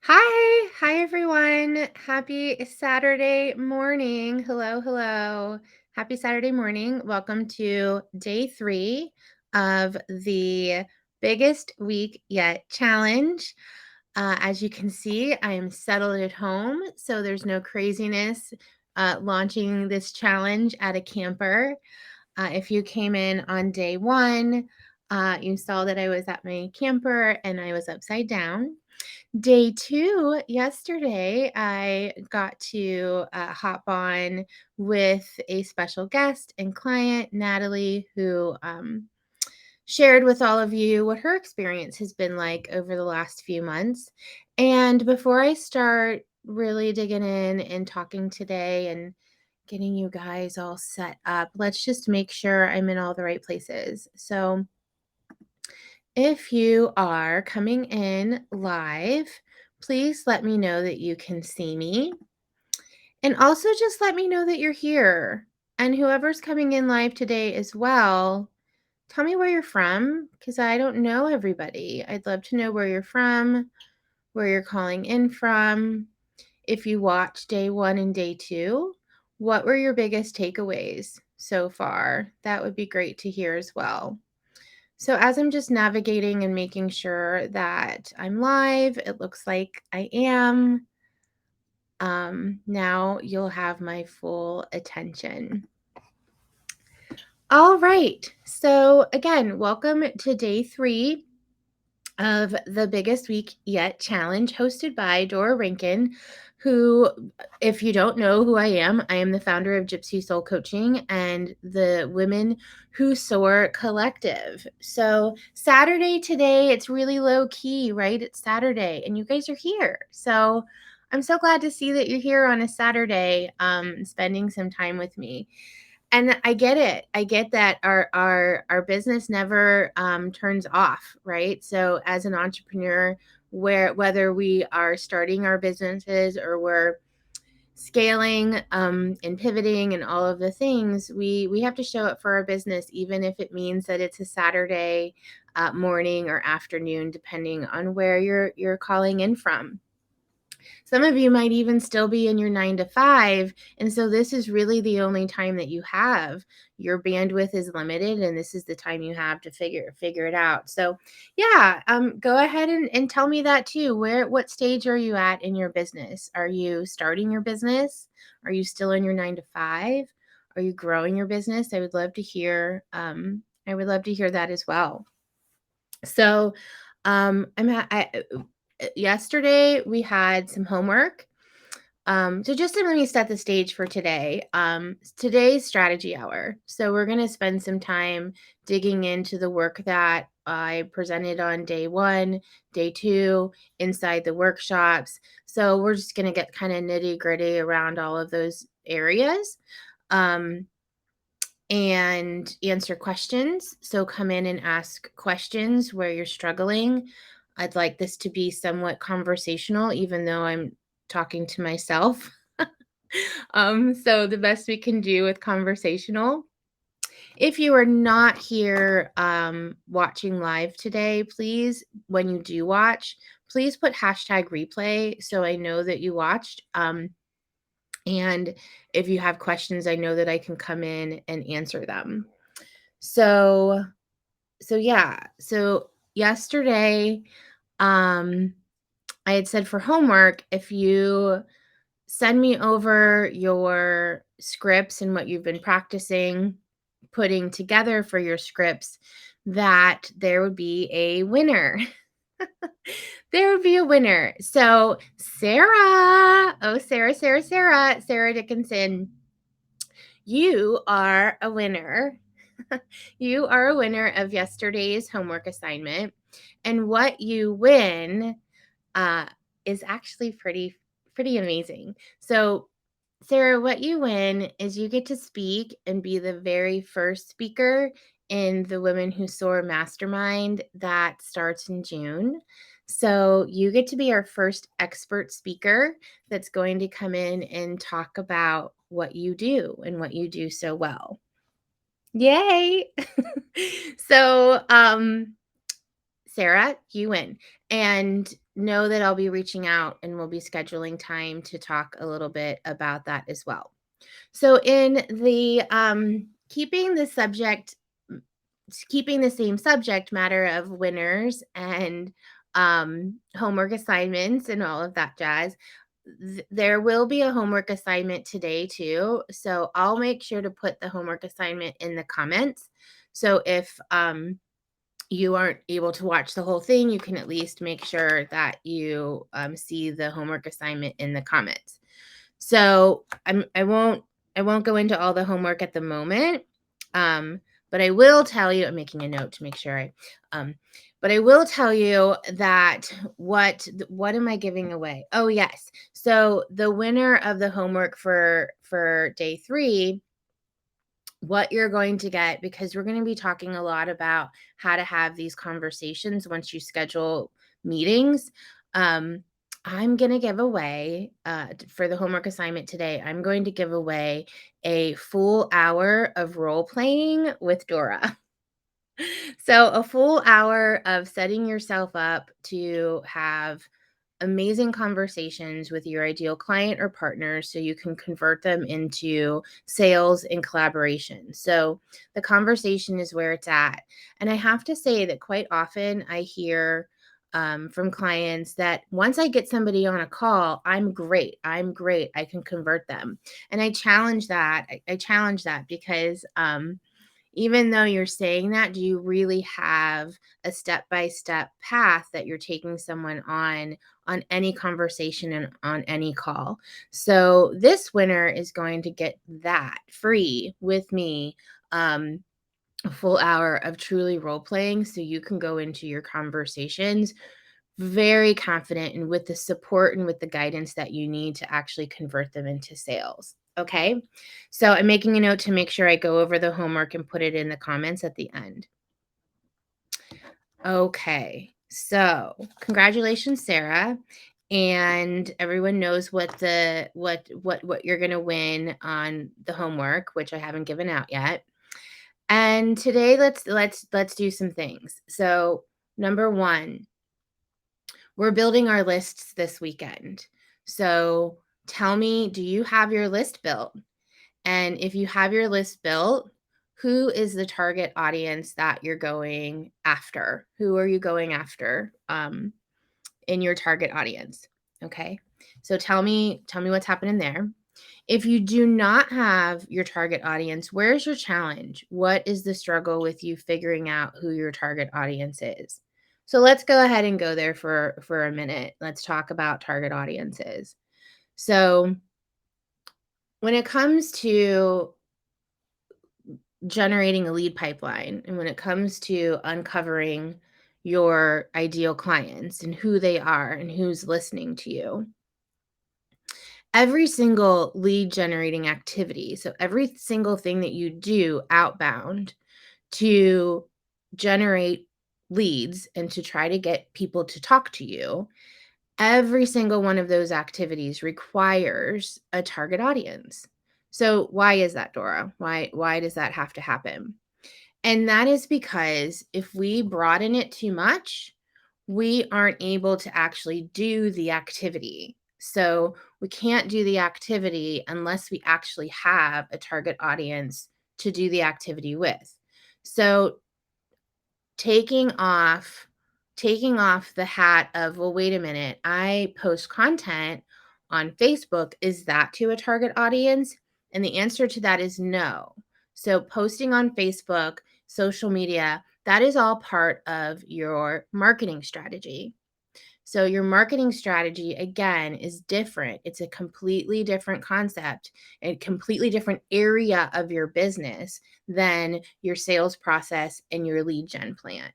Hi everyone. Happy Saturday morning. Hello. Happy Saturday morning. Welcome to day 3 of the biggest week yet challenge. As you can see, I am settled at home, so there's no craziness launching this challenge at a camper. If you came in on day 1, you saw that I was at my camper and I was upside down. Day 2, yesterday, I got to hop on with a special guest and client, Natalie, who shared with all of you what her experience has been like over the last few months. And before I start really digging in and talking today and getting you guys all set up, let's just make sure I'm in all the right places. So, if you are coming in live, please let me know that you can see me. And also just let me know that you're here. And whoever's coming in live today as well, tell me where you're from because I don't know everybody. I'd love to know where you're from, where you're calling in from. If you watched day 1 and day 2, what were your biggest takeaways so far? That would be great to hear as well. So, as I'm just navigating and making sure that I'm live, it looks like I am. Now you'll have my full attention. All right. So, again, welcome to day 3 of the biggest week yet challenge hosted by Dora Rankin, who, if you don't know who I am the founder of Gypsy Soul Coaching and the Women Who Soar Collective. So, Saturday today, it's really low key, right? It's Saturday, and you guys are here. So, I'm so glad to see that you're here on a Saturday, spending some time with me. And I get it. I get that our business never turns off, right? So as an entrepreneur, whether we are starting our businesses or we're scaling and pivoting and all of the things, we have to show up for our business, even if it means that it's a Saturday morning or afternoon, depending on where you're calling in from. Some of you might even still be in your 9 to 5. And so this is really the only time that you have. Your bandwidth is limited, and this is the time you have to figure it out. So yeah, go ahead and tell me that too. What stage are you at in your business? Are you starting your business? Are you still in your 9 to 5? Are you growing your business? I would love to hear. I would love to hear that as well. So, yesterday we had some homework. So just to let me set the stage for today. Today's strategy hour. So we're going to spend some time digging into the work that I presented on day 1, day 2, inside the workshops. So we're just going to get kind of nitty gritty around all of those areas. Um, and answer questions. So come in and ask questions where you're struggling. I'd like this to be somewhat conversational, even though I'm talking to myself. So the best we can do with conversational. If you are not here watching live today, please, when you do watch, please put hashtag replay so I know that you watched. And if you have questions, I know that I can come in and answer them. So yeah. So yesterday, um, I had said for homework, if you send me over your scripts and what you've been practicing putting together for your scripts, that there would be a winner. There would be a winner. So Sarah Dickinson, you are a winner. You are a winner of yesterday's homework assignment. And what you win uh, is actually pretty amazing. So, Sarah, what you win is you get to speak and be the very first speaker in the Women Who Soar Mastermind that starts in June. So, you get to be our first expert speaker that's going to come in and talk about what you do and what you do so well. Yay! So, Sarah, you win. And know that I'll be reaching out and we'll be scheduling time to talk a little bit about that as well. So in the keeping the same subject matter of winners and homework assignments and all of that jazz, there will be a homework assignment today too. So I'll make sure to put the homework assignment in the comments. So if you aren't able to watch the whole thing, you can at least make sure that you see the homework assignment in the comments. So I won't go into all the homework at the moment. But I will tell you, I'm making a note to make sure but I will tell you that what am I giving away? Oh yes. So the winner of the homework for day 3, what you're going to get, because we're going to be talking a lot about how to have these conversations once you schedule meetings. I'm going to give away for the homework assignment today, I'm going to give away a full hour of role playing with Dora. So, a full hour of setting yourself up to have amazing conversations with your ideal client or partner so you can convert them into sales and collaboration. So, the conversation is where it's at. And I have to say that quite often I hear from clients that once I get somebody on a call, I'm great. I'm great. I can convert them. And I challenge that. I challenge that because even though you're saying that, do you really have a step-by-step path that you're taking someone on any conversation and on any call? So this winner is going to get that free with me, a full hour of truly role playing so you can go into your conversations very confident and with the support and with the guidance that you need to actually convert them into sales. Okay. So I'm making a note to make sure I go over the homework and put it in the comments at the end. Okay. So congratulations, Sarah. And everyone knows what you're gonna win on the homework, which I haven't given out yet. And today let's do some things. So number one, we're building our lists this weekend. So tell me, do you have your list built? And if you have your list built, who is the target audience that you're going after? Who are you going after in your target audience? Okay. So tell me what's happening there. If you do not have your target audience, where's your challenge? What is the struggle with you figuring out who your target audience is? So let's go ahead and go there for a minute. Let's talk about target audiences. So when it comes to generating a lead pipeline and when it comes to uncovering your ideal clients and who they are and who's listening to you, every single lead generating activity, so every single thing that you do outbound to generate leads and to try to get people to talk to you, every single one of those activities requires a target audience. So why is that, Dora? Why does that have to happen? And that is because if we broaden it too much, we aren't able to actually do the activity. So we can't do the activity unless we actually have a target audience to do the activity with. So taking off the hat of, well, wait a minute, I post content on Facebook, is that to a target audience? And the answer to that is no. So posting on Facebook, social media, that is all part of your marketing strategy. So your marketing strategy, again, is different. It's a completely different concept, a completely different area of your business than your sales process and your lead gen plan.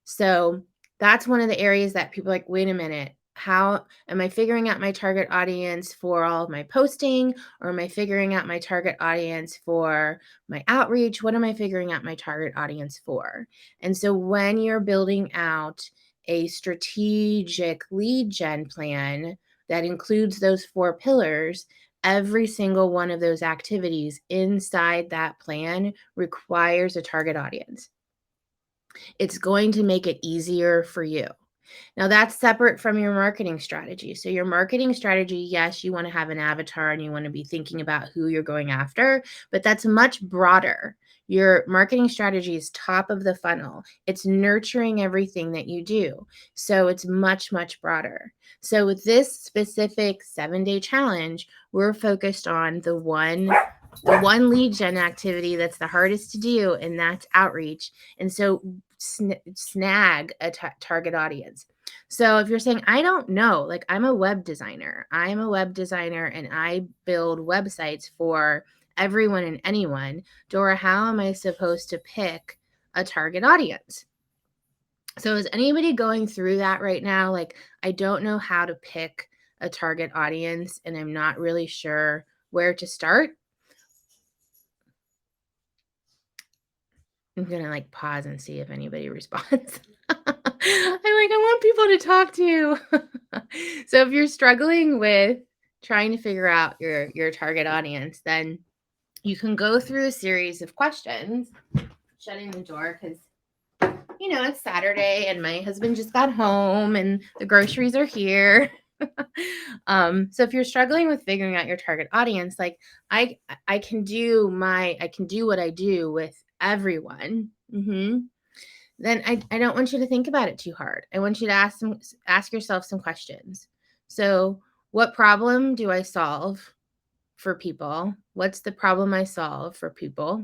So that's one of the areas that people are like, wait a minute, how am I figuring out my target audience for all of my posting? Or am I figuring out my target audience for my outreach? What am I figuring out my target audience for? And so when you're building out a strategic lead gen plan that includes those 4 pillars, every single one of those activities inside that plan requires a target audience. It's going to make it easier for you. Now that's separate from your marketing strategy. So your marketing strategy, yes, you want to have an avatar and you want to be thinking about who you're going after, but that's much broader. Your marketing strategy is top of the funnel. It's nurturing everything that you do. So it's much, much broader. So with this specific 7-day challenge, we're focused on the one lead gen activity that's the hardest to do, and that's outreach. And so snag a target audience. So if you're saying, I don't know, like I'm a web designer, and I build websites for everyone and anyone. Dora, how am I supposed to pick a target audience? So is anybody going through that right now? Like, I don't know how to pick a target audience and I'm not really sure where to start. I'm gonna like pause and see if anybody responds. I want people to talk to you. So if you're struggling with trying to figure out your target audience, then you can go through a series of questions. Shutting the door because it's Saturday and my husband just got home and the groceries are here. So if you're struggling with figuring out your target audience, like I I can do what I do with everyone. Then I don't want you to think about it too hard. I want you to ask yourself some questions. So, what problem do I solve for people? What's the problem I solve for people?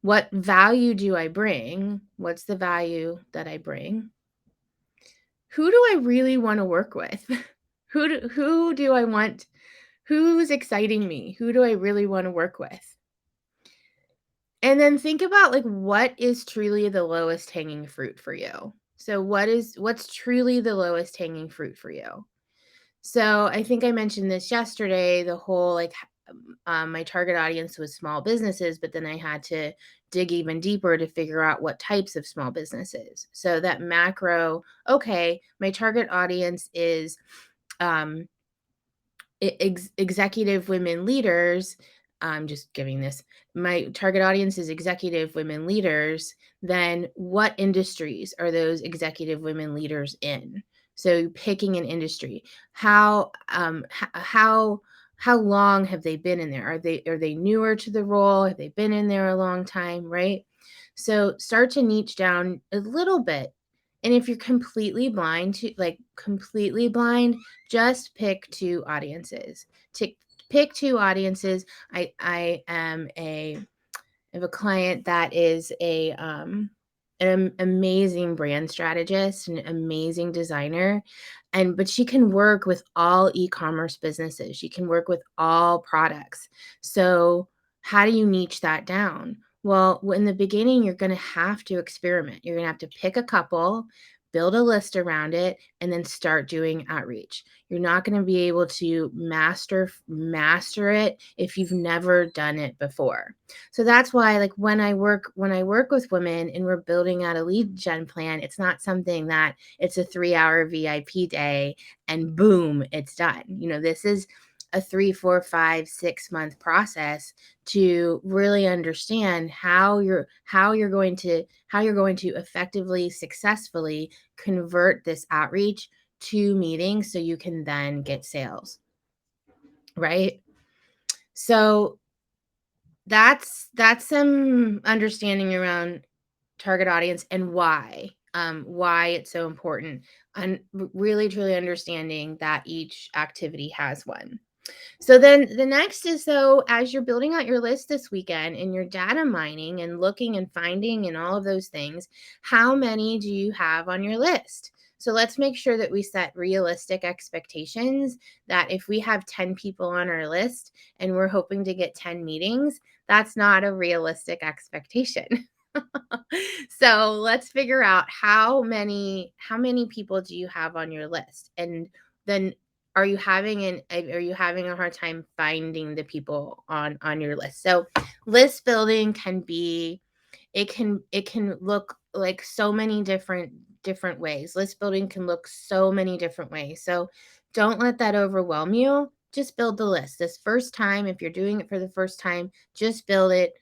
What value do I bring? What's the value that I bring? Who do I really want to work with? Who do I want? Who's exciting me? Who do I really want to work with? And then think about like what is truly the lowest hanging fruit for you. So what's truly the lowest hanging fruit for you? So I think I mentioned this yesterday, the whole like my target audience was small businesses, but then I had to dig even deeper to figure out what types of small businesses. So that macro, okay, my target audience is um, executive women leaders. I'm just giving this. My target audience is executive women leaders. Then what industries are those executive women leaders in? So picking an industry. How long have they been in there? Are they newer to the role? Have they been in there a long time? Right. So start to niche down a little bit. And if you're completely blind, just pick two audiences. To pick two audiences. I have a client that is an amazing brand strategist, an amazing designer, but she can work with all e-commerce businesses. She can work with all products. So how do you niche that down? Well, in the beginning, you're going to have to experiment. You're going to have to pick a couple, build a list around it, and then start doing outreach. You're not going to be able to master it if you've never done it before. So that's why like when I work with women and we're building out a lead gen plan, it's not something that it's a 3-hour VIP day and boom, it's done. This is a 3, 4, 5, 6 month process to really understand how you're going to effectively, successfully convert this outreach to meetings so you can then get sales, right? So that's some understanding around target audience and why it's so important, and really truly understanding that each activity has one. So then the next is, so as you're building out your list this weekend and you're data mining and looking and finding and all of those things, how many do you have on your list? So let's make sure that we set realistic expectations, that if we have 10 people on our list and we're hoping to get 10 meetings, that's not a realistic expectation. So let's figure out how many people do you have on your list, and then are you having a hard time finding the people on your list? So list building can look like so many different ways. List building can look so many different ways. So don't let that overwhelm you. Just build the list. This first time, if you're doing it for the first time, just build it.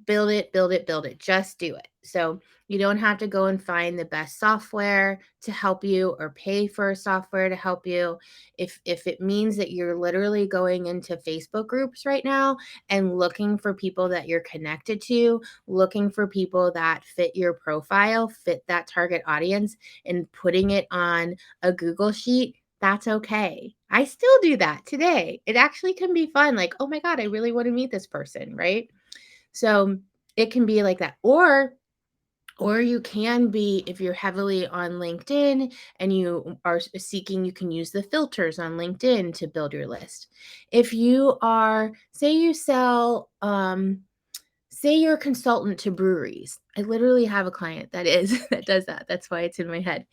build it, build it, build it. Just do it. So you don't have to go and find the best software to help you or pay for a software to help you. If it means that you're literally going into Facebook groups right now and looking for people that you're connected to, looking for people that fit your profile, fit that target audience, and putting it on a Google sheet, that's okay. I still do that today. It actually can be fun. Like, oh my God, I really want to meet this person, right? So it can be like that. Or you can be, if you're heavily on LinkedIn and you are seeking, you can use the filters on LinkedIn to build your list. If you are, say you sell, say you're a consultant to breweries. I literally have a client that is that does that. That's why it's in my head.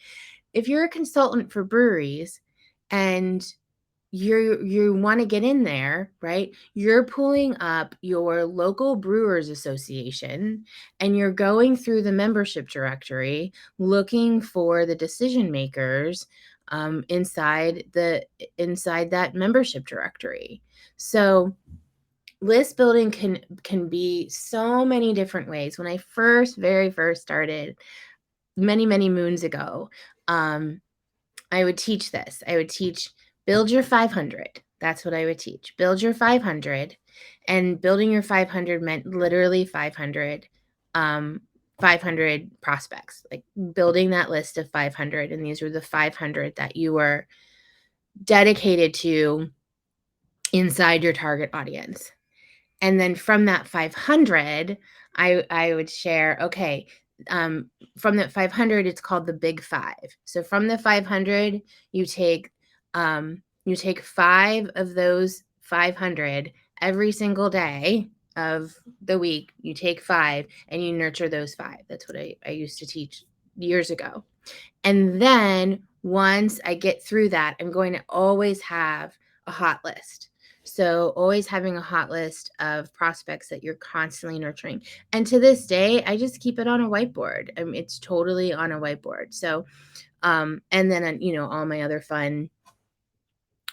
If you're a consultant for breweries and you want to get in there, right? You're pulling up your local brewers association and you're going through the membership directory looking for the decision makers inside that membership directory. So list building can be so many different ways. When I very first started many moons ago, I would teach this. I would teach build your 500. That's what I would teach. Build your 500. And building your 500 meant literally 500 prospects, like building that list of 500. And these were the 500 that you were dedicated to inside your target audience. And then from that 500, I would share, okay, from that 500, it's called the big five. So from the 500, you take 5 of those 500 every single day of the week. You take 5 and you nurture those 5. That's what I used to teach years ago. And then once I get through that, I'm going to always have a hot list. So always having a hot list of prospects that you're constantly nurturing. And to this day, I just keep it on a whiteboard. I mean, it's totally on a whiteboard. So, and then,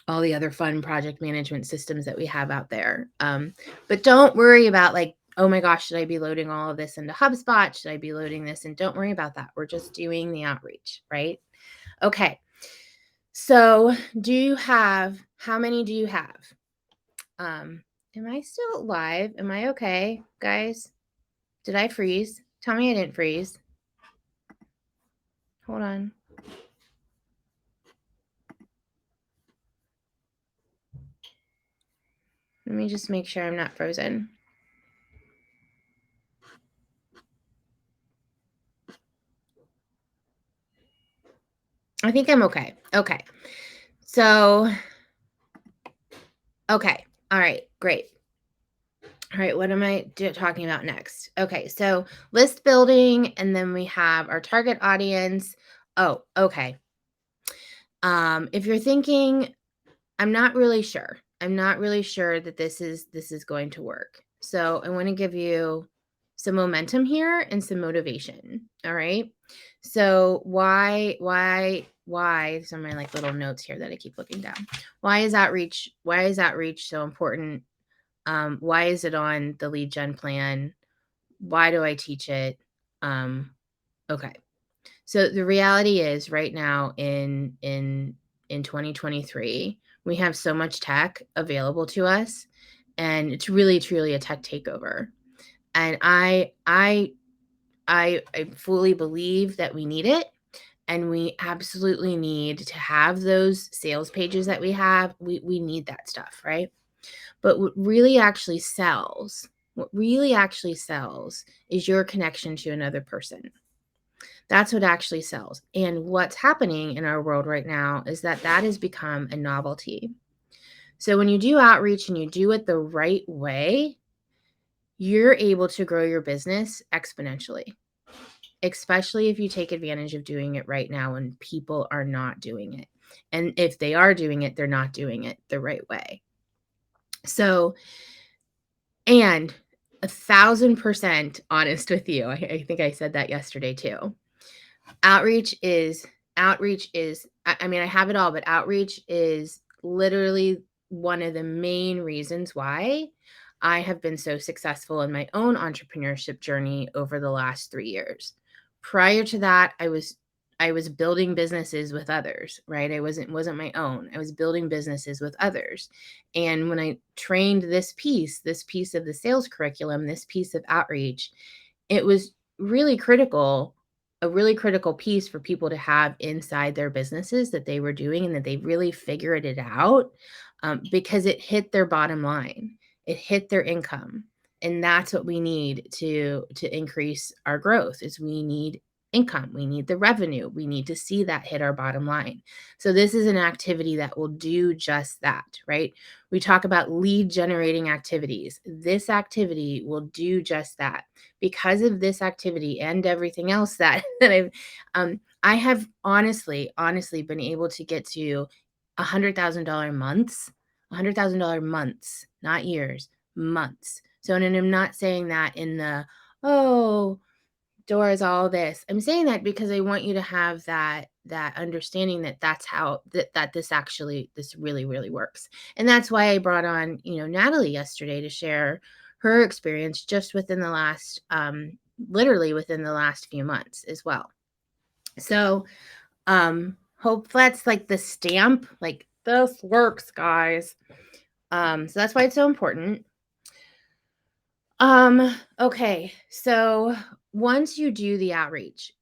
all the other fun project management systems that we have out there. But don't worry about like, oh my gosh, should I be loading all of this into HubSpot? Should I be loading this? And don't worry about that. We're just doing the outreach, right? Okay. So how many do you have? Am I still live? Am I okay, guys? Did I freeze? Tell me I didn't freeze. Hold on. Let me just make sure I'm not frozen. I think I'm okay. Okay. So, okay. All right. Great. All right. What am I talking about next? Okay. So list building, and then we have our target audience. Oh, okay. If you're thinking, I'm not really sure that this is going to work. So I want to give you some momentum here and some motivation. All right. So why, some of my like little notes here that I keep looking down. Why is outreach so important? Why is it on the lead gen plan? Why do I teach it? Okay. So the reality is right now in 2023, we have so much tech available to us, and it's really truly a tech takeover. And I fully believe that we need it, and we absolutely need to have those sales pages that we have. We need that stuff, right? But what really actually sells is your connection to another person. That's what actually sells. And what's happening in our world right now is that has become a novelty. So when you do outreach and you do it the right way, you're able to grow your business exponentially, especially if you take advantage of doing it right now when people are not doing it. And if they are doing it, they're not doing it the right way. So, and 1,000% honest with you, I think I said that yesterday too. Outreach is, I mean, I have it all, but outreach is literally one of the main reasons why I have been so successful in my own entrepreneurship journey over the last 3 years. Prior to that, I was building businesses with others, right? I wasn't my own. I was building businesses with others. And when I trained this piece of the sales curriculum, this piece of outreach, it was really critical, a really critical piece for people to have inside their businesses that they were doing and that they really figured it out, because it hit their bottom line. It hit their income. And that's what we need to increase our growth is we need income. We need the revenue. We need to see that hit our bottom line. So this is an activity that will do just that, right? We talk about lead generating activities. This activity will do just that. Because of this activity and everything else that, I have honestly been able to get to $100,000 months, $100,000 months, not years, months. So, and I'm not saying that in the, oh, doors, all this. I'm saying that because I want you to have that understanding that that's how that this really works. And that's why I brought on, Natalie yesterday to share her experience just within the last literally within the last few months as well. So, hope that's like the stamp, like this works, guys. So that's why it's so important. Okay. So once you do the outreach,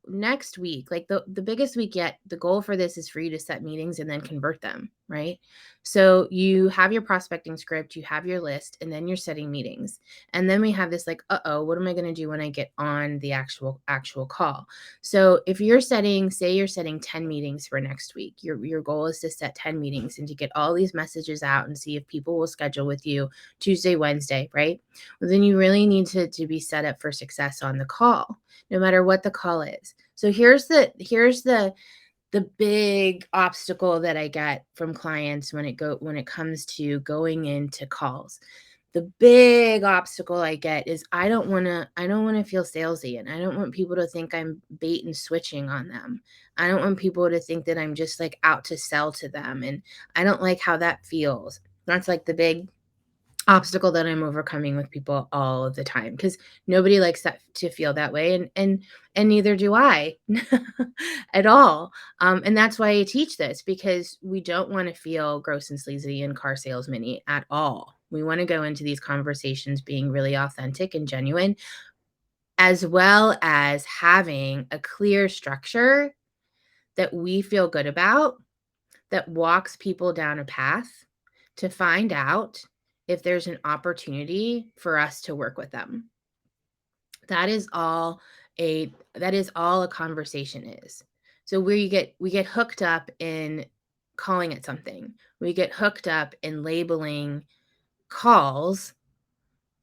next week, like the biggest week yet, the goal for this is for you to set meetings and then convert them, right? So you have your prospecting script, you have your list, and then you're setting meetings. And then we have this like, uh-oh, what am I going to do when I get on the actual call? So if you're setting, say you're setting 10 meetings for next week, your goal is to set 10 meetings and to get all these messages out and see if people will schedule with you Tuesday, Wednesday, right? Well, then you really need to be set up for success on the call, no matter what the call is. So here's the big obstacle that I get from clients when it comes to going into calls. The big obstacle I get is I don't want to feel salesy, and I don't want people to think I'm bait and switching on them. I don't want people to think that I'm just like out to sell to them, and I don't like how that feels. That's like the big obstacle that I'm overcoming with people all of the time because nobody likes that to feel that way, and neither do I at all. And that's why I teach this because we don't want to feel gross and sleazy and car salesman at all. We want to go into these conversations being really authentic and genuine, as well as having a clear structure that we feel good about that walks people down a path to find out if there's an opportunity for us to work with them. That is all a conversation is. So we get hooked up in calling it something. We get hooked up in labeling calls,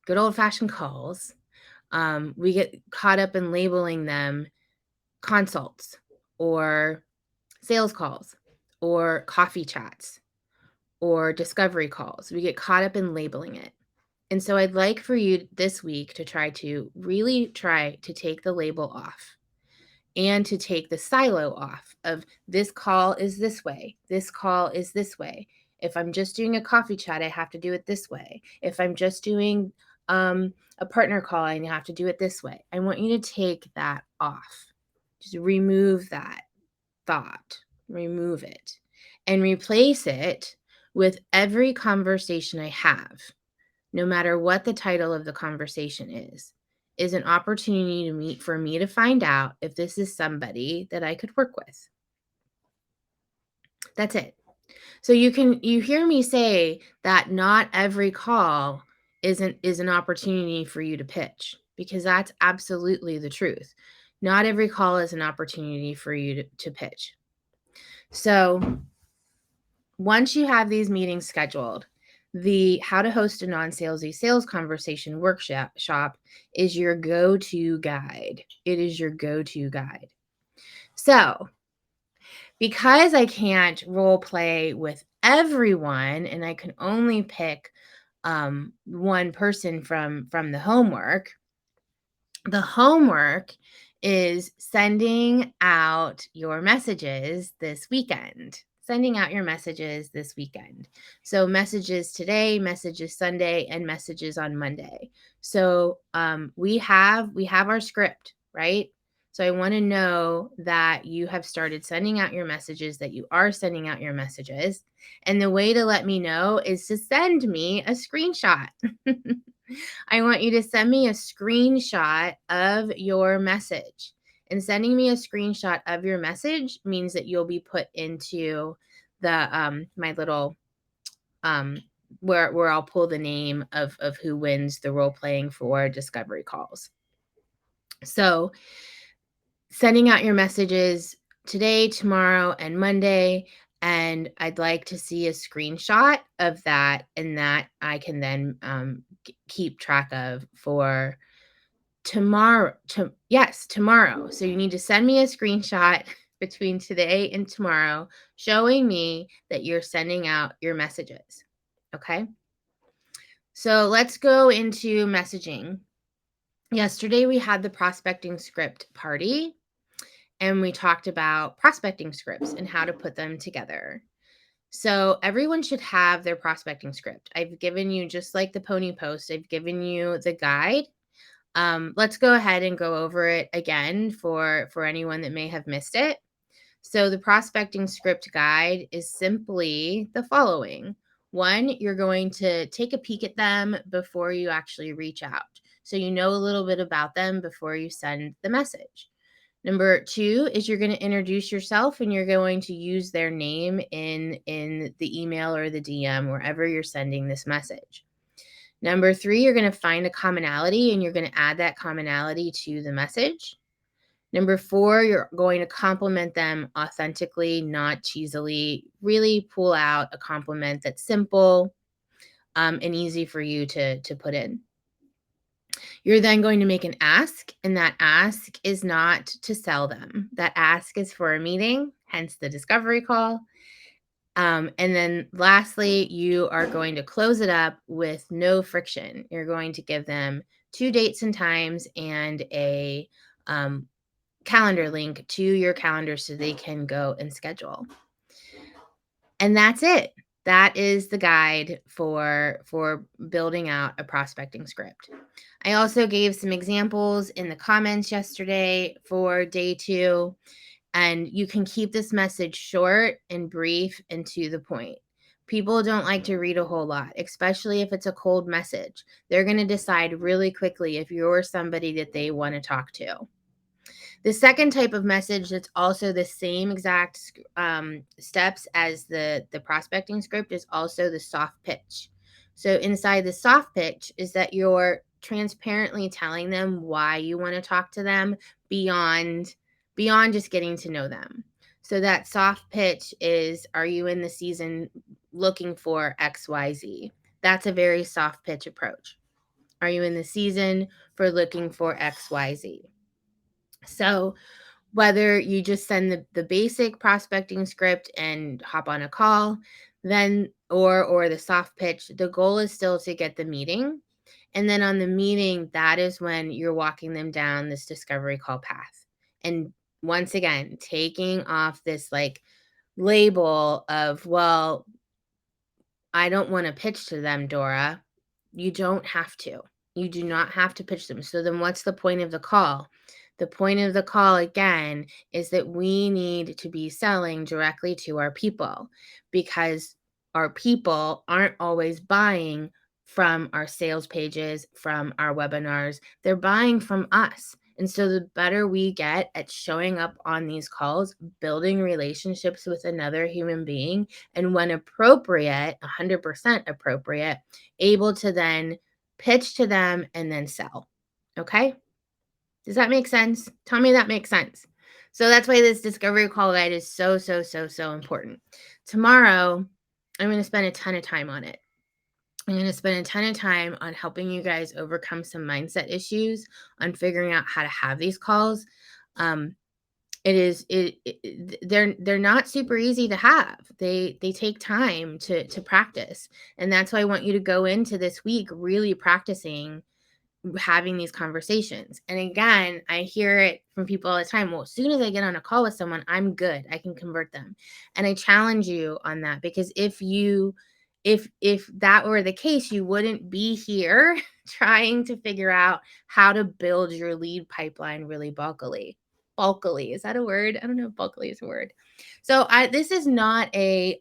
good old-fashioned calls. We get caught up in labeling them consults or sales calls or coffee chats or discovery calls. We get caught up in labeling it. And so I'd like for you this week to really try to take the label off and to take the silo off of this call is this way. This call is this way. If I'm just doing a coffee chat, I have to do it this way. If I'm just doing a partner call, I have to do it this way. I want you to take that off. Just remove that thought, remove it, and replace it with every conversation I have, no matter what the title of the conversation is an opportunity for me to find out if this is somebody that I could work with. That's it. So you hear me say that not every call is an opportunity for you to pitch, because that's absolutely the truth. Not every call is an opportunity for you to pitch. So once you have these meetings scheduled, the How to Host a Non-Salesy Sales Conversation workshop is your go-to guide. It is your go-to guide. So, because I can't role play with everyone and I can only pick one person from the homework is sending out your messages this weekend. Sending out your messages this weekend. So messages today, messages Sunday, and messages on Monday. So we have our script, right? So I want to know that you have started sending out your messages, that you are sending out your messages. And the way to let me know is to send me a screenshot. I want you to send me a screenshot of your message. And sending me a screenshot of your message means that you'll be put into the my little where I'll pull the name of who wins the role playing for discovery calls. So sending out your messages today, tomorrow, and Monday. And I'd like to see a screenshot of that, and that I can then keep track of for tomorrow. Tomorrow. So you need to send me a screenshot between today and tomorrow showing me that you're sending out your messages. Okay. So let's go into messaging. Yesterday we had the prospecting script party, and we talked about prospecting scripts and how to put them together. So everyone should have their prospecting script. I've given you, just like the pony post, I've given you the guide. Let's go ahead and go over it again for anyone that may have missed it. So the prospecting script guide is simply the following. One, you're going to take a peek at them before you actually reach out, so you know a little bit about them before you send the message. Number 2 is you're going to introduce yourself, and you're going to use their name in the email or the DM, wherever you're sending this message. Number 3, you're going to find a commonality, and you're going to add that commonality to the message. Number 4, you're going to compliment them authentically, not cheesily. Really pull out a compliment that's simple and easy for you to put in. You're then going to make an ask, and that ask is not to sell them. That ask is for a meeting, hence the discovery call. And then lastly, you are going to close it up with no friction. You're going to give them 2 dates and times and a calendar link to your calendar so they can go and schedule. And that's it. That is the guide for building out a prospecting script. I also gave some examples in the comments yesterday for day 2, and you can keep this message short and brief and to the point. People don't like to read a whole lot, especially if it's a cold message. They're going to decide really quickly if you're somebody that they want to talk to. The second type of message that's also the same exact steps as the prospecting script is also the soft pitch. So inside the soft pitch is that you're transparently telling them why you want to talk to them beyond just getting to know them. So that soft pitch is, are you in the season looking for XYZ? That's a very soft pitch approach. Are you in the season for looking for XYZ? So whether you just send the basic prospecting script and hop on a call, then or the soft pitch, the goal is still to get the meeting. And then on the meeting, that is when you're walking them down this discovery call path. And once again, taking off this like label of, well, I don't want to pitch to them, Dora. You don't have to. You do not have to pitch them. So then what's the point of the call? The point of the call, again, is that we need to be selling directly to our people, because our people aren't always buying from our sales pages, from our webinars. They're buying from us. And so the better we get at showing up on these calls, building relationships with another human being, and when appropriate, 100% appropriate, able to then pitch to them and then sell. Okay? Does that make sense? Tell me that makes sense. So that's why this discovery call guide is so, so, so, so important. Tomorrow, I'm going to spend a ton of time on it. I'm going to spend a ton of time on helping you guys overcome some mindset issues, on figuring out how to have these calls. They're not super easy to have. They take time to practice. And that's why I want you to go into this week really practicing having these conversations. And again, I hear it from people all the time. Well, as soon as I get on a call with someone, I'm good. I can convert them. And I challenge you on that, because if that were the case, you wouldn't be here trying to figure out how to build your lead pipeline really bulkily. Bulkily, is that a word? I don't know if bulkily is a word. So this is not a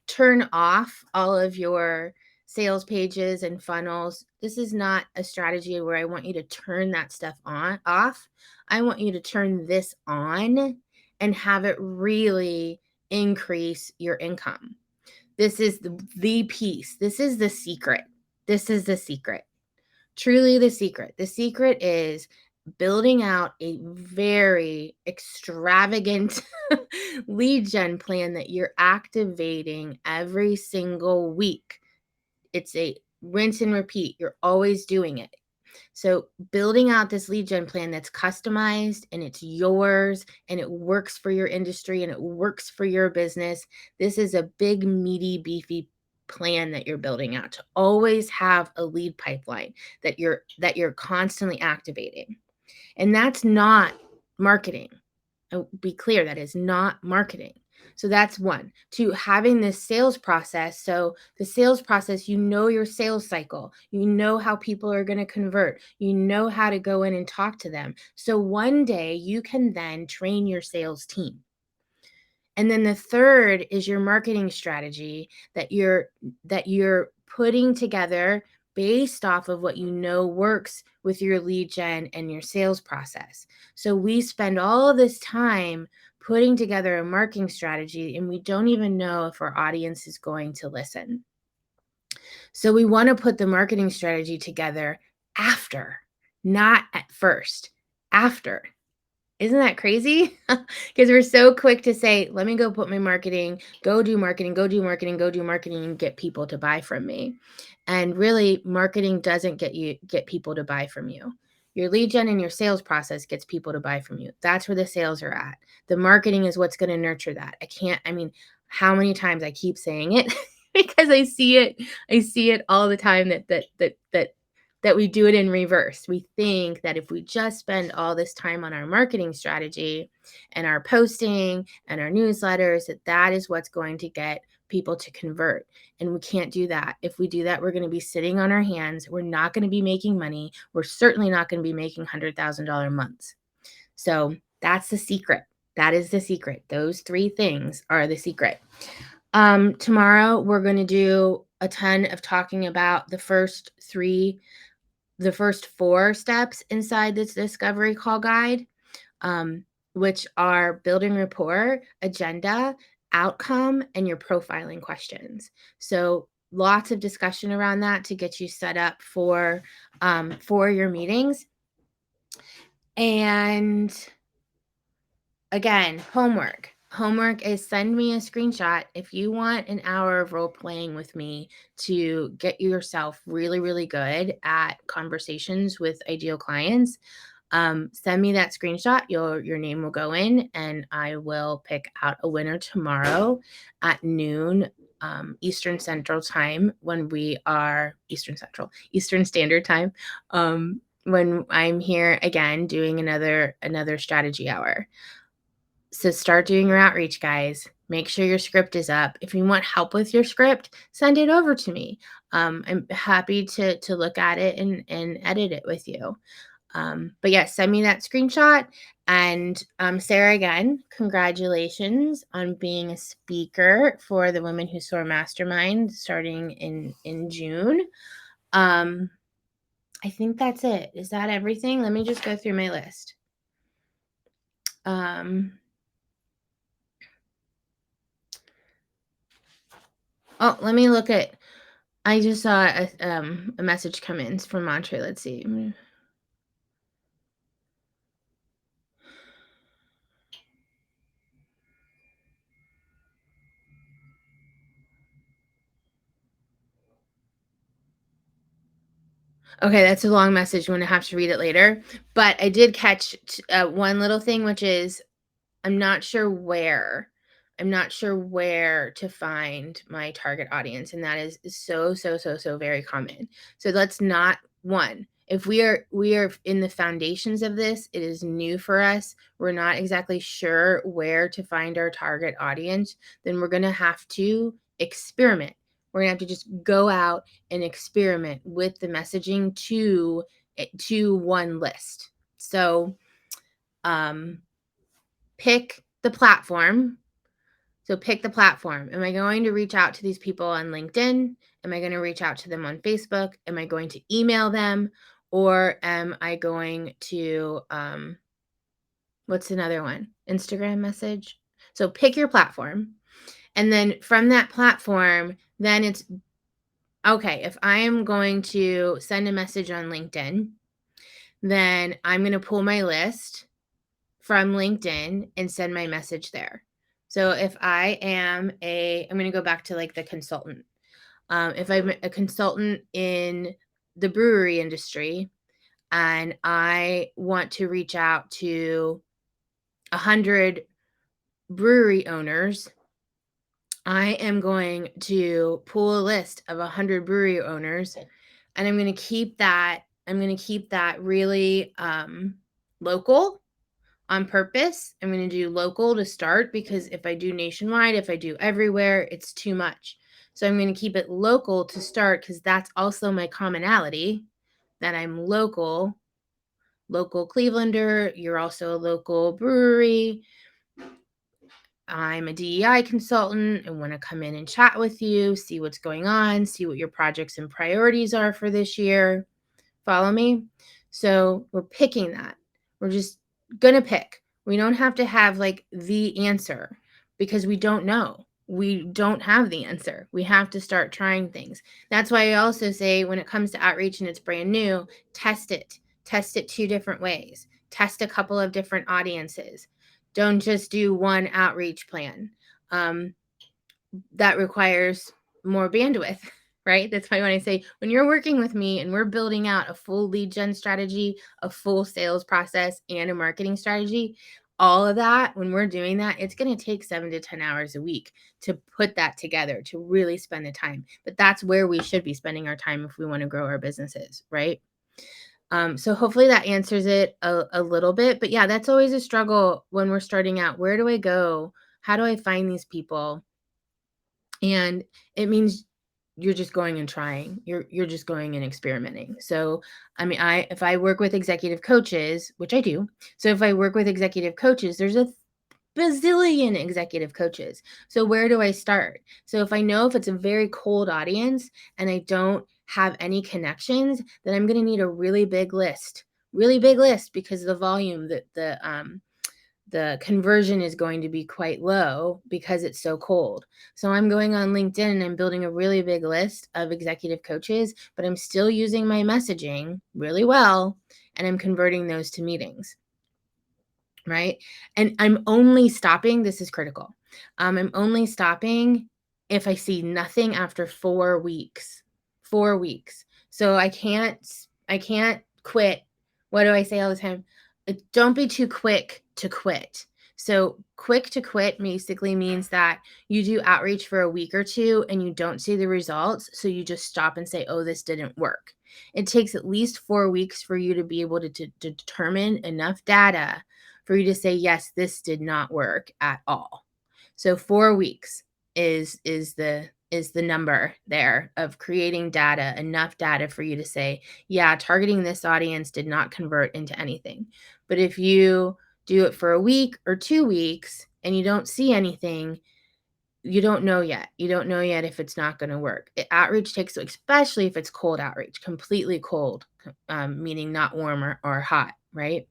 turn off all of your sales pages and funnels. This is not a strategy where I want you to turn that stuff off. I want you to turn this on and have it really increase your income. This is the piece. This is the secret. This is the secret. Truly the secret. The secret is building out a very extravagant lead gen plan that you're activating every single week. It's a rinse and repeat. You're always doing it. So building out this lead gen plan that's customized and it's yours and it works for your industry and it works for your business. This is a big, meaty, beefy plan that you're building out to always have a lead pipeline that you're constantly activating. And that's not marketing. I'll be clear, that is not marketing. So that's one. Two, having this sales process. So the sales process, you know your sales cycle. You know how people are going to convert. You know how to go in and talk to them. So one day you can then train your sales team. And then the third is your marketing strategy that you're putting together based off of what you know works with your lead gen and your sales process. So we spend all of this time putting together a marketing strategy and we don't even know if our audience is going to listen. So we want to put the marketing strategy together after, not at first, after. Isn't that crazy? Because we're so quick to say, let me go put my marketing, go do marketing, go do marketing, go do marketing, and get people to buy from me. And really, marketing doesn't get people to buy from you. Your lead gen and your sales process gets people to buy from you. That's where the sales are at. The marketing is what's going to nurture that. How many times I keep saying it because I see it all the time that we do it in reverse. We think that if we just spend all this time on our marketing strategy and our posting and our newsletters, that is what's going to get people to convert. And we can't do that. If we do that, we're going to be sitting on our hands. We're not going to be making money. We're certainly not going to be making $100,000 months. So that's the secret. That is the secret. Those three things are the secret. Tomorrow, we're going to do a ton of talking about the first four steps inside this discovery call guide, which are building rapport, agenda, outcome, and your profiling questions. So lots of discussion around that to get you set up for your meetings. And again, homework. Homework is send me a screenshot if you want an hour of role playing with me to get yourself really, really good at conversations with ideal clients. Send me that screenshot. Your name will go in, and I will pick out a winner tomorrow at noon Eastern Central Time Eastern Standard Time. When I'm here again doing another strategy hour. So start doing your outreach, guys. Make sure your script is up. If you want help with your script, send it over to me. I'm happy to look at it and edit it with you. But yeah, send me that screenshot. And Sarah, again, congratulations on being a speaker for the Women Who Soar Mastermind starting in June. I think that's it. Is that everything? Let me just go through my list. Oh, let me look at. I just saw a message come in from Montre. Let's see. Okay, that's a long message. I'm going to have to read it later. But I did catch one little thing, which is I'm not sure where to find my target audience. And that is so very common. So let's not, one, if we are in the foundations of this, it is new for us, we're not exactly sure where to find our target audience, then we're going to have to experiment. We're going to have to just go out and experiment with the messaging to one list. So pick the platform. So pick the platform. Am I going to reach out to these people on LinkedIn? Am I going to reach out to them on Facebook? Am I going to email them? Or am I going to, what's another one? Instagram message. So pick your platform. And then from that platform, then it's okay. If I am going to send a message on LinkedIn, then I'm going to pull my list from LinkedIn and send my message there. So if I'm going to go back to like the consultant. If I'm a consultant in the brewery industry and I want to reach out to 100 brewery owners, I am going to pull a list of 100 brewery owners, and I'm going to keep that really local on purpose. I'm going to do local to start, because if I do nationwide, if I do everywhere, it's too much. So I'm going to keep it local to start, because that's also my commonality, that I'm local Clevelander. You're also a local brewery. I'm a DEI consultant and want to come in and chat with you, see what's going on, see what your projects and priorities are for this year. Follow me? So we're picking that. We're just going to pick. We don't have to have like the answer, because we don't know. We don't have the answer. We have to start trying things. That's why I also say, when it comes to outreach and it's brand new, test it. Test it 2 different ways. Test a couple of different audiences. Don't just do one outreach plan. That requires more bandwidth, right? That's why when I say, when you're working with me and we're building out a full lead gen strategy, a full sales process, and a marketing strategy, all of that, when we're doing that, it's going to take 7 to 10 hours a week to put that together, to really spend the time. But that's where we should be spending our time if we want to grow our businesses, right? So hopefully that answers it a little bit. But yeah, that's always a struggle when we're starting out. Where do I go? How do I find these people? And it means you're just going and trying. You're just going and experimenting. So, I mean, if I work with executive coaches, which I do. So if I work with executive coaches, there's a bazillion executive coaches. So where do I start? So if I know if it's a very cold audience and I don't have any connections, then I'm going to need a really big list. Really big list, because the volume, that the conversion is going to be quite low because it's so cold. So I'm going on LinkedIn and I'm building a really big list of executive coaches, but I'm still using my messaging really well, and I'm converting those to meetings, right? And I'm only stopping, this is critical. I'm only stopping if I see nothing after 4 weeks. 4 weeks. So I can't quit. What do I say all the time? Don't be too quick to quit. So quick to quit basically means that you do outreach for a week or two and you don't see the results. So you just stop and say, oh, this didn't work. It takes at least 4 weeks for you to be able to determine enough data for you to say, yes, this did not work at all. So 4 weeks is the number there of creating data, enough data for you to say, yeah, targeting this audience did not convert into anything. But if you do it for a week or 2 weeks and you don't see anything, you don't know yet. You don't know yet if it's not going to work. Outreach takes, especially if it's cold outreach, completely cold, meaning not warm or hot, right?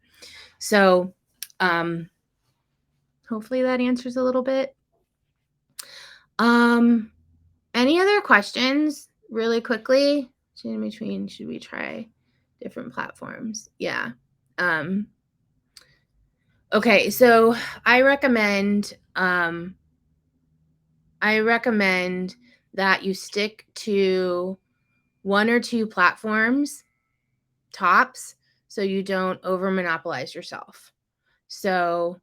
So hopefully that answers a little bit. Any other questions really quickly? In between, should we try different platforms? Yeah. Okay, so I recommend that you stick to 1 or 2 platforms tops, so you don't over monopolize yourself. So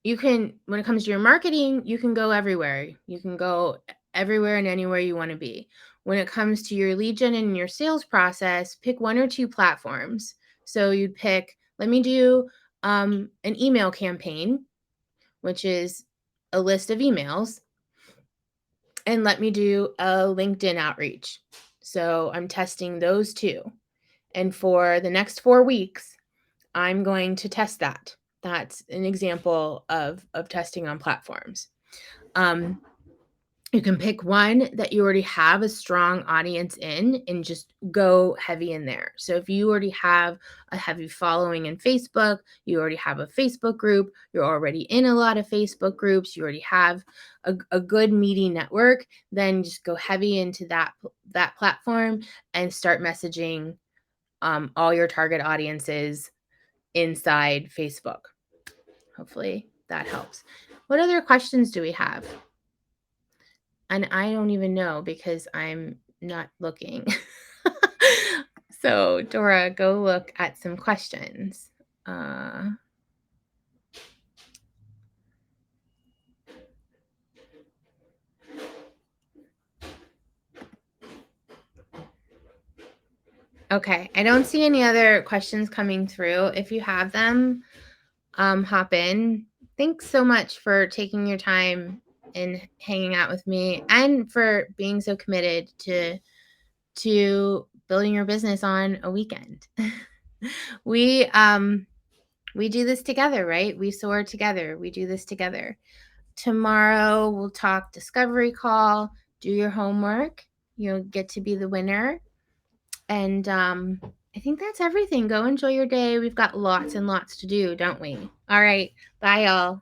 you can, when it comes to your marketing, you can go everywhere. You can go everywhere and anywhere you want to be. when it comes to your lead gen and your sales process, pick 1 or 2 platforms. So you'd pick, let me do an email campaign, which is a list of emails, and let me do a LinkedIn outreach. So I'm testing those 2. And for the next 4 weeks, I'm going to test that. That's an example of testing on platforms. You can pick one that you already have a strong audience in and just go heavy in there. So if you already have a heavy following in Facebook, you already have a Facebook group, you're already in a lot of Facebook groups, you already have a good meaty network, then just go heavy into that platform and start messaging all your target audiences inside Facebook. Hopefully that helps. What other questions do we have? And I don't even know because I'm not looking. So, Dora, go look at some questions. Okay, I don't see any other questions coming through. If you have them, hop in. Thanks so much for taking your time and hanging out with me and for being so committed to building your business on a weekend. we do this together, right? We soar together. We do this together. Tomorrow we'll talk discovery call, do your homework. You'll get to be the winner. And I think that's everything. Go enjoy your day. We've got lots and lots to do, don't we? All right. Bye, y'all.